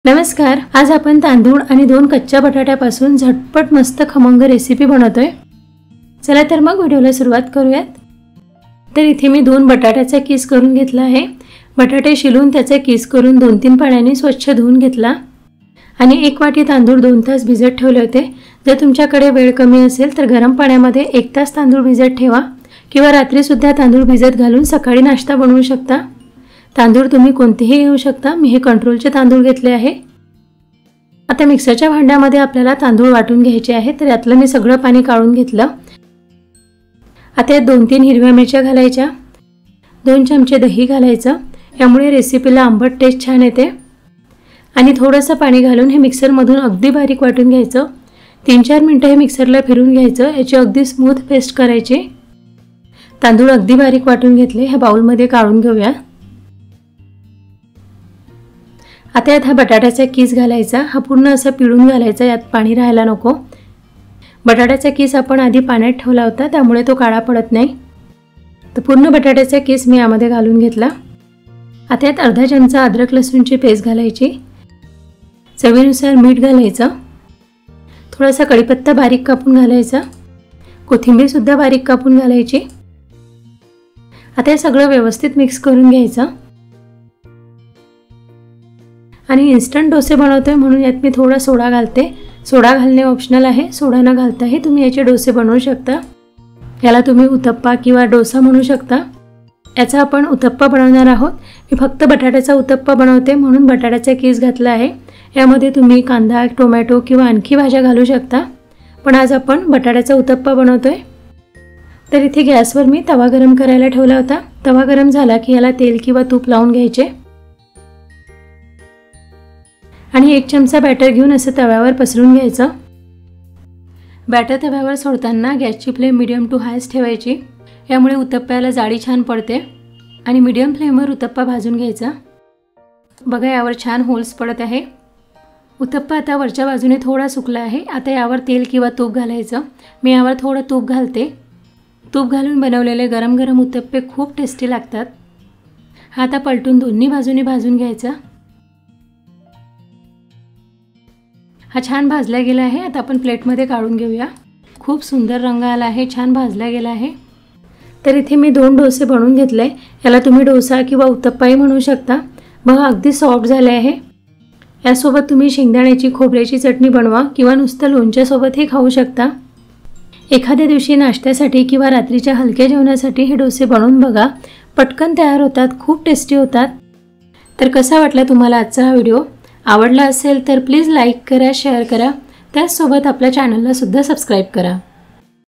नमस्कार। आज आपण तांदूळ आणि 2 कच्च्या बटाट्यापासून झटपट मस्त खमंग रेसिपी बनवतोय। चला तर मग व्हिडिओला सुरुवात करूयात। तर इथे मी 2 बटाट्याचा किस करून घेतला आहे। बटाटे शिलून त्याचे किस करून 2-3 पाण्याने स्वच्छ धुवून घेतला आणि 1 वाटी तांदूळ 2 तास भिजत ठेवले होते। जर तुमच्याकडे वेळ कमी असेल तर गरम पाण्यामध्ये 1 तास तांदूळ भिजत ठेवा किंवा रात्री सुद्धा तांदूळ भिजत घालून सकाळी नाश्ता बनवू शकता। तांदूळ तुम्ही कोणतेही घेऊ शकता। मी हे कंट्रोलचे तांदूळ घेतले आहे। आता मिक्सरच्या भांड्यामध्ये आपल्याला तांदूळ वाटून घ्यायचे आहे। तर यातलं मी सगळं पाणी काढून घेतलं। आता यात 2-3 हिरव्या मिरच्या घालायच्या, 2 चमचे दही घालायचं, यामुळे रेसिपीला आंबट टेस्ट छान येते। आणि थोडंसं पाणी घालून हे मिक्सरमधून अगदी बारीक वाटून घ्यायचं। 3-4 मिनिटं हे मिक्सरला फिरवून घ्यायचं। याची अगदी स्मूथ पेस्ट करायची। तांदूळ अगदी बारीक वाटून घेतले। ह्या बाउलमध्ये काढून घेऊया। आता यात हा बटाट्याचा किस घालायचा। हा पूर्ण असा पिळून घालायचा, यात पाणी राहायला नको। बटाट्याचा किस आपण आधी पाण्यात ठेवला होता, त्यामुळे तो काळा पडत नाही। तर पूर्ण बटाट्याचा किस मी यामध्ये घालून घेतला। आता यात अर्धा चमचा अद्रक लसूणची पेस्ट घालायची, चवीनुसार मीठ घालायचं, थोडासा कढीपत्ता बारीक कापून घालायचा, कोथिंबीर सुद्धा बारीक कापून घालायची। आता हे सगळं व्यवस्थित मिक्स करून घ्यायचं। आणि इन्स्टंट डोसे बनवतोय म्हणून यात मी थोडा सोडा घालते। सोडा घालणे ऑप्शनल आहे। सोडा न घालताही तुम्ही याचे डोसे बनवू शकता। याला तुम्ही उत्तप्पा किंवा डोसा म्हणू शकता। याचा आपण उत्तप्पा बनवणार आहोत। मी फक्त बटाट्याचा उत्तप्पा बनवते म्हणून बटाट्याचा किस घातला आहे। यामध्ये तुम्ही कांदा, टोमॅटो किंवा आणखी भाज्या घालू शकता, पण आज आपण बटाट्याचा उत्तप्पा बनवतोय। तर इथे गॅसवर मी तवा गरम करायला ठेवला होता। तवा गरम झाला की याला तेल किंवा तूप लावून घ्यायचे आणि 1 चमचा बॅटर घेऊन असं तव्यावर पसरून घ्यायचं। बॅटर तव्यावर सोडताना गॅसची फ्लेम मीडियम टू हायच ठेवायची, यामुळे उत्तप्प्याला जाळी छान पडते। आणि मीडियम फ्लेमवर उत्तप्पा भाजून घ्यायचा। बघा यावर छान होल्स पडत आहे। उत्तप्पा आता वरच्या बाजूने थोडा सुकला आहे। आता यावर तेल किंवा तूप घालायचं। मी यावर थोडं तूप घालते। तूप घालून बनवलेले गरम गरम उत्तप्पे खूप टेस्टी लागतात। हा आता पलटून दोन्ही बाजूने भाजून घ्यायचा। हा छान भाजला गेला आहे। आता आपण प्लेटमध्ये काढून घेऊया। खूप सुंदर रंग आला आहे, छान भाजला गेला आहे। तर इथे मी 2 डोसे बनवून घेतले। याला तुम्ही डोसा किंवा उत्तप्पाही म्हणू शकता। बघा अगदी सॉफ्ट झाले आहे। यासोबत तुम्ही शेंगदाण्याची खोबऱ्याची चटणी बनवा किंवा नुसतं लोणच्यासोबतही खाऊ शकता। एखाद्या दिवशी नाश्त्यासाठी किंवा रात्रीच्या हलक्या जेवणासाठी हे डोसे बनवून बघा। पटकन तयार होतात, खूप टेस्टी होतात। तर कसा वाटला तुम्हाला आजचा हा व्हिडिओ? आवडला असेल तर प्लीज लाईक करा, शेअर करा, त्याचसोबत आपल्या चॅनलला सुद्धा सबस्क्राईब करा।